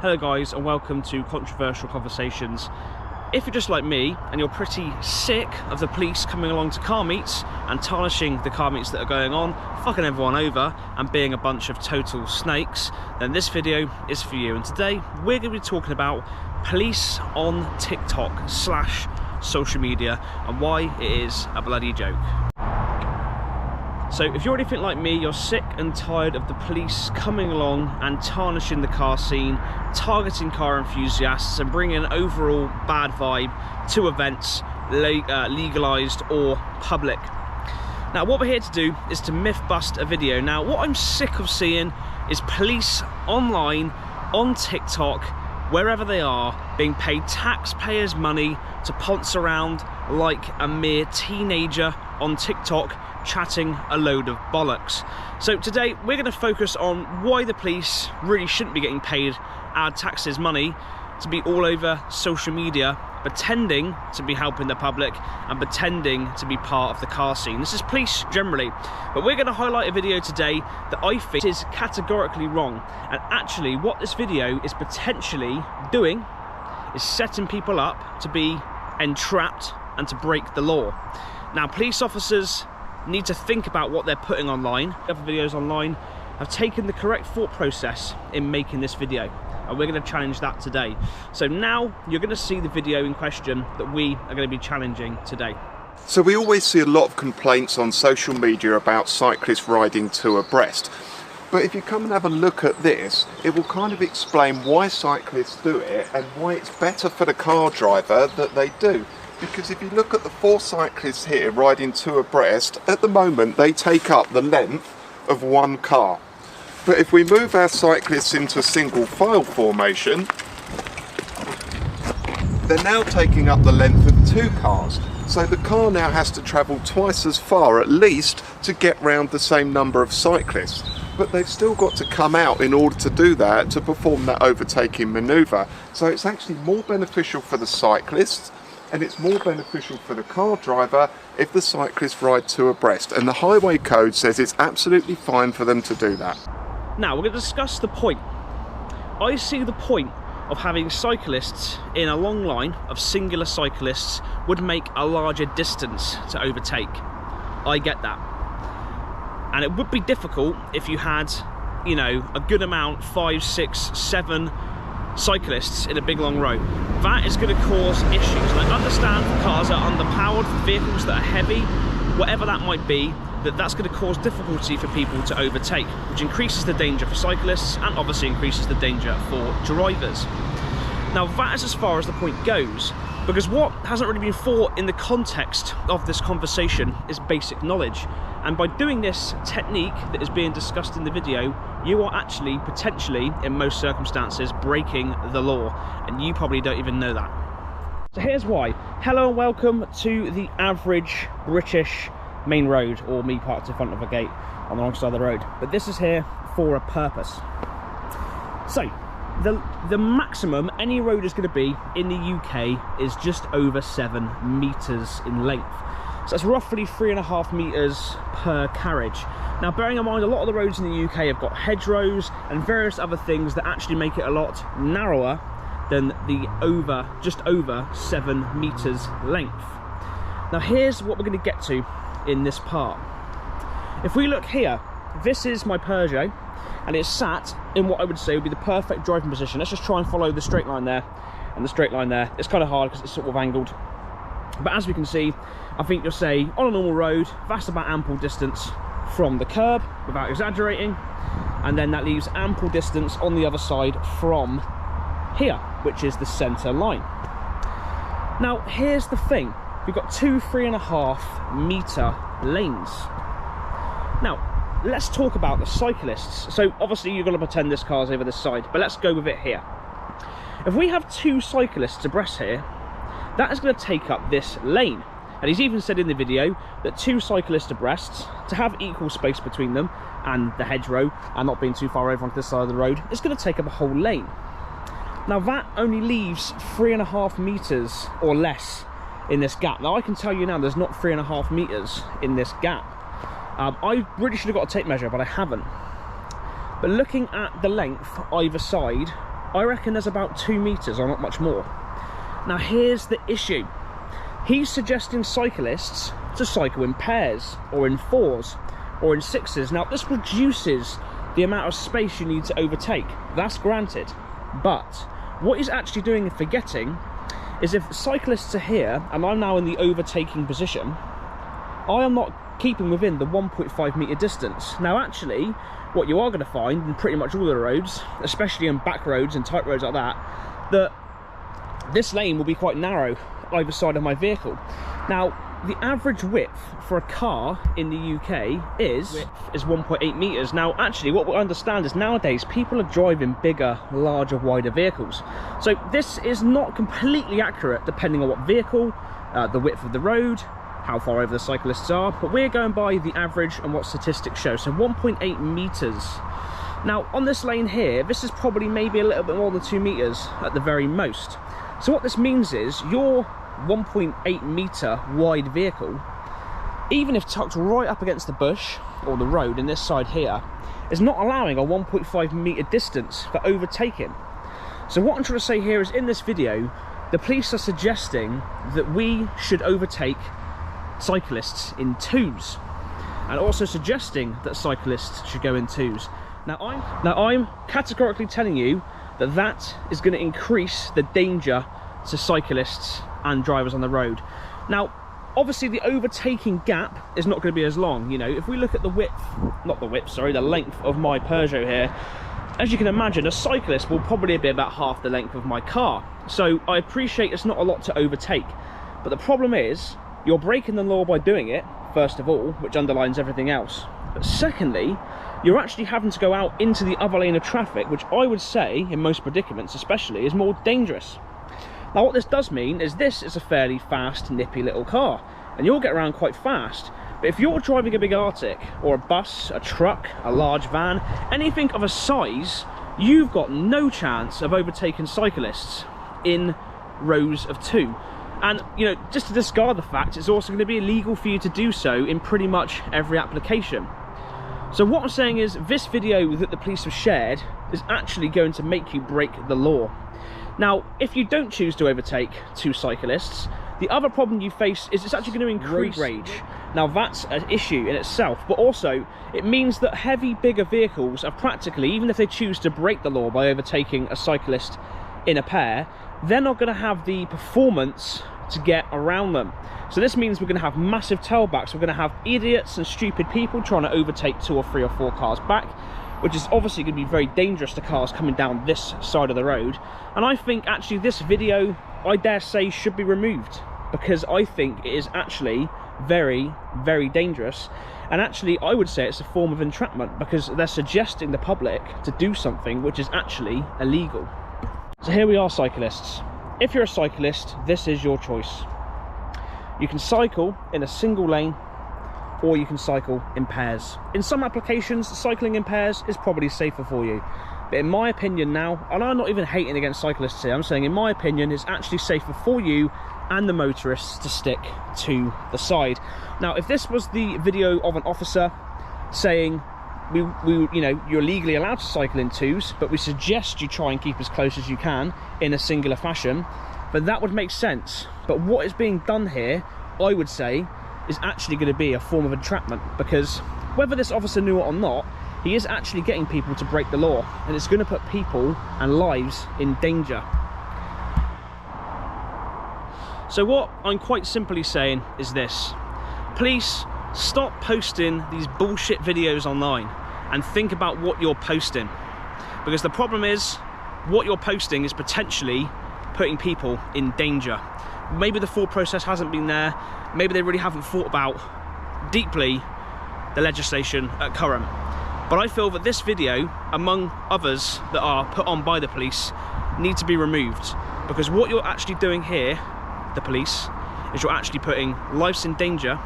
Hello guys, and welcome to Controversial Conversations. If you're just like me and you're pretty sick of the police coming along to car meets and tarnishing the car meets that are going on, fucking everyone over and being a bunch of total snakes, then this video is for you. And today we're going to be talking about police on TikTok / social media and why it is a bloody joke. So if you're anything like me, you're sick and tired of the police coming along and tarnishing the car scene, targeting car enthusiasts and bringing an overall bad vibe to events, legalised or public. Now what we're here to do is to myth bust a video. Now what I'm sick of seeing is police online, on TikTok, wherever they are, being paid taxpayers' money to ponce around like a mere teenager on TikTok, chatting a load of bollocks. So today we're going to focus on why the police really shouldn't be getting paid our taxes money to be all over social media, pretending to be helping the public and pretending to be part of the car scene. This is police generally, but we're going to highlight a video today that I think is categorically wrong. And actually what this video is potentially doing is setting people up to be entrapped and to break the law. Now police officers need to think about what they're putting online. Other videos online have taken the correct thought process in making this video, and we're going to challenge that today. So now you're going to see the video in question that we are going to be challenging today. So we always see a lot of complaints on social media about cyclists riding two abreast. But if you come and have a look at this, it will kind of explain why cyclists do it and why it's better for the car driver that they do. Because if you look at the four cyclists here riding two abreast, at the moment they take up the length of one car. But if we move our cyclists into a single file formation, they're now taking up the length of two cars. So the car now has to travel twice as far at least to get round the same number of cyclists. But they've still got to come out in order to do that, to perform that overtaking manoeuvre. So it's actually more beneficial for the cyclists, and it's more beneficial for the car driver if the cyclists ride two abreast. And the highway code says it's absolutely fine for them to do that. Now we're going to discuss the point. I see the point of having cyclists in a long line of singular cyclists would make a larger distance to overtake. I get that. And it would be difficult if you had, you know, a good amount, 5, 6, 7 cyclists in a big long row. That is going to cause issues. And I understand cars are underpowered, vehicles that are heavy, whatever that might be, that's going to cause difficulty for people to overtake, which increases the danger for cyclists and obviously increases the danger for drivers. Now that is as far as the point goes, because what hasn't really been thought in the context of this conversation is basic knowledge. And by doing this technique that is being discussed in the video, you are actually potentially, in most circumstances, breaking the law, and you probably don't even know that. So here's why. Hello and welcome to the average British main road, or me parked in front of a gate on the wrong side of the road. But this is here for a purpose. So the maximum any road is going to be in the UK is just over 7 meters in length. So that's roughly 3.5 meters per carriage. Now bearing in mind a lot of the roads in the UK have got hedgerows and various other things that actually make it a lot narrower than the just over 7 meters length. Now here's what we're going to get to in this part. If we look here, this is my Peugeot and it's sat in what I would say would be the perfect driving position. Let's just try and follow the straight line there and the straight line there. It's kind of hard because it's sort of angled, but as we can see, I think you'll say on a normal road that's about ample distance from the curb without exaggerating, and then that leaves ample distance on the other side from here, which is the center line. Now here's the thing, we've got two 3.5 meter lanes. Now let's talk about the cyclists. So obviously you're going to pretend this car's over this side, but let's go with it here. If we have two cyclists abreast here, that is going to take up this lane. And he's even said in the video that two cyclists abreast, to have equal space between them and the hedgerow and not being too far over onto this side of the road, is going to take up a whole lane. Now that only leaves 3.5 meters or less in this gap. Now I can tell you now there's not 3.5 meters in this gap. I really should have got a tape measure, but I haven't. But looking at the length either side, I reckon there's about 2 meters or not much more. Now here's the issue. He's suggesting cyclists to cycle in pairs or in 4s or in 6s. Now this reduces the amount of space you need to overtake. That's granted. But what he's actually doing and forgetting is if cyclists are here and I'm now in the overtaking position, I am not keeping within the 1.5 meter distance. Now actually, what you are going to find in pretty much all of the roads, especially in back roads and tight roads like that, that this lane will be quite narrow either side of my vehicle. Now, the average width for a car in the UK is 1.8 meters. Now, actually, what we understand is nowadays people are driving bigger, larger, wider vehicles. So this is not completely accurate depending on what vehicle, the width of the road, how far over the cyclists are, but we're going by the average and what statistics show. So 1.8 meters. Now, on this lane here, this is probably maybe a little bit more than 2 meters at the very most. So what this means is your 1.8 meter wide vehicle, even if tucked right up against the bush or the road in this side here, is not allowing a 1.5 meter distance for overtaking. So what I'm trying to say here is, in this video, the police are suggesting that we should overtake cyclists in 2s, and also suggesting that cyclists should go in 2s. Now I'm categorically telling you that that is going to increase the danger to cyclists and drivers on the road. Now, obviously the overtaking gap is not going to be as long. You know, if we look at the the length of my Peugeot here, as you can imagine, a cyclist will probably be about half the length of my car. So I appreciate it's not a lot to overtake, but the problem is you're breaking the law by doing it, first of all, which underlines everything else. But secondly, you're actually having to go out into the other lane of traffic, which I would say, in most predicaments especially, is more dangerous. Now what this does mean is this is a fairly fast, nippy little car, and you'll get around quite fast. But if you're driving a big Arctic, or a bus, a truck, a large van, anything of a size, you've got no chance of overtaking cyclists in rows of 2. And, you know, just to discard the fact, it's also going to be illegal for you to do so in pretty much every application. So what I'm saying is, this video that the police have shared is actually going to make you break the law. Now, if you don't choose to overtake 2 cyclists, the other problem you face is it's actually going to increase road rage. Now that's an issue in itself, but also it means that heavy, bigger vehicles are practically, even if they choose to break the law by overtaking a cyclist in a pair, they're not going to have the performance to get around them. So this means we're going to have massive tailbacks. We're going to have idiots and stupid people trying to overtake 2 or 3 or 4 cars back, which is obviously going to be very dangerous to cars coming down this side of the road. And I think actually this video, I dare say, should be removed, because I think it is actually very, very dangerous. And actually I would say it's a form of entrapment, because they're suggesting the public to do something which is actually illegal. So here we are, cyclists. If you're a cyclist, this is your choice. You can cycle in a single lane, or you can cycle in pairs. In some applications, cycling in pairs is probably safer for you. But in my opinion now, and I'm not even hating against cyclists here, I'm saying in my opinion, it's actually safer for you and the motorists to stick to the side. Now, if this was the video of an officer saying, you know, you're legally allowed to cycle in 2s, but we suggest you try and keep as close as you can in a singular fashion, then that would make sense. But what is being done here, I would say, is actually going to be a form of entrapment, because whether this officer knew it or not, he is actually getting people to break the law, and it's going to put people and lives in danger. So what I'm quite simply saying is this: police, stop posting these bullshit videos online and think about what you're posting, because the problem is what you're posting is potentially putting people in danger. Maybe the thought process hasn't been there, maybe they really haven't thought about deeply the legislation at current. But I feel that this video, among others that are put on by the police, need to be removed, because what you're actually doing here, the police, is you're actually putting lives in danger,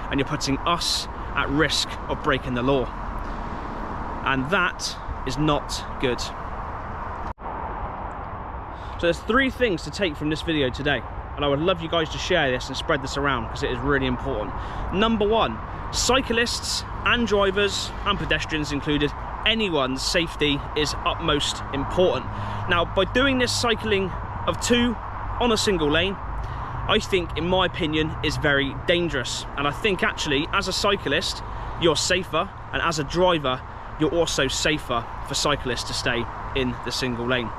and you're putting us at risk of breaking the law. And that is not good. So there's 3 things to take from this video today, and I would love you guys to share this and spread this around, because it is really important. Number 1, cyclists and drivers, and pedestrians included, anyone's safety is utmost important. Now, by doing this cycling of 2 on a single lane, I think, in my opinion, is very dangerous. And I think actually, as a cyclist, you're safer, and as a driver, you're also safer for cyclists to stay in the single lane.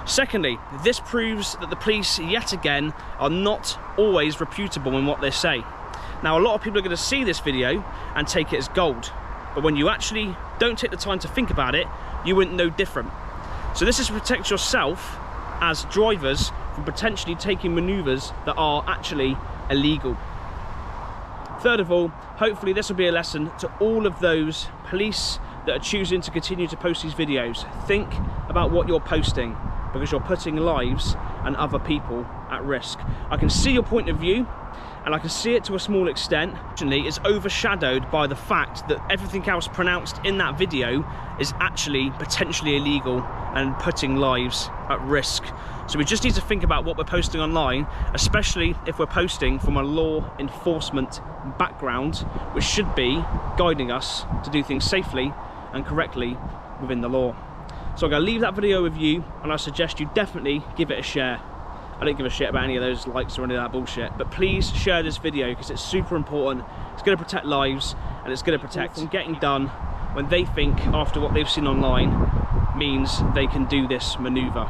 Secondly, this proves that the police, yet again, are not always reputable in what they say. Now, a lot of people are going to see this video and take it as gold, but when you actually don't take the time to think about it, you wouldn't know different. So this is to protect yourself as drivers from potentially taking manoeuvres that are actually illegal. Third of all, hopefully this will be a lesson to all of those police that are choosing to continue to post these videos. Think about what you're posting, because you're putting lives and other people at risk. I can see your point of view, and I can see it to a small extent. Actually, it's overshadowed by the fact that everything else pronounced in that video is actually potentially illegal and putting lives at risk. So we just need to think about what we're posting online, especially if we're posting from a law enforcement background, which should be guiding us to do things safely and correctly within the law. So I'm going to leave that video with you, and I suggest you definitely give it a share. I don't give a shit about any of those likes or any of that bullshit, but please share this video because it's super important. It's going to protect lives, and it's going to protect them getting done when they think, after what they've seen online, means they can do this manoeuvre.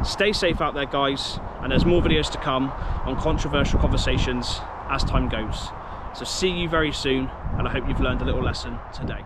Stay safe out there, guys, and there's more videos to come on controversial conversations as time goes. So see you very soon, and I hope you've learned a little lesson today.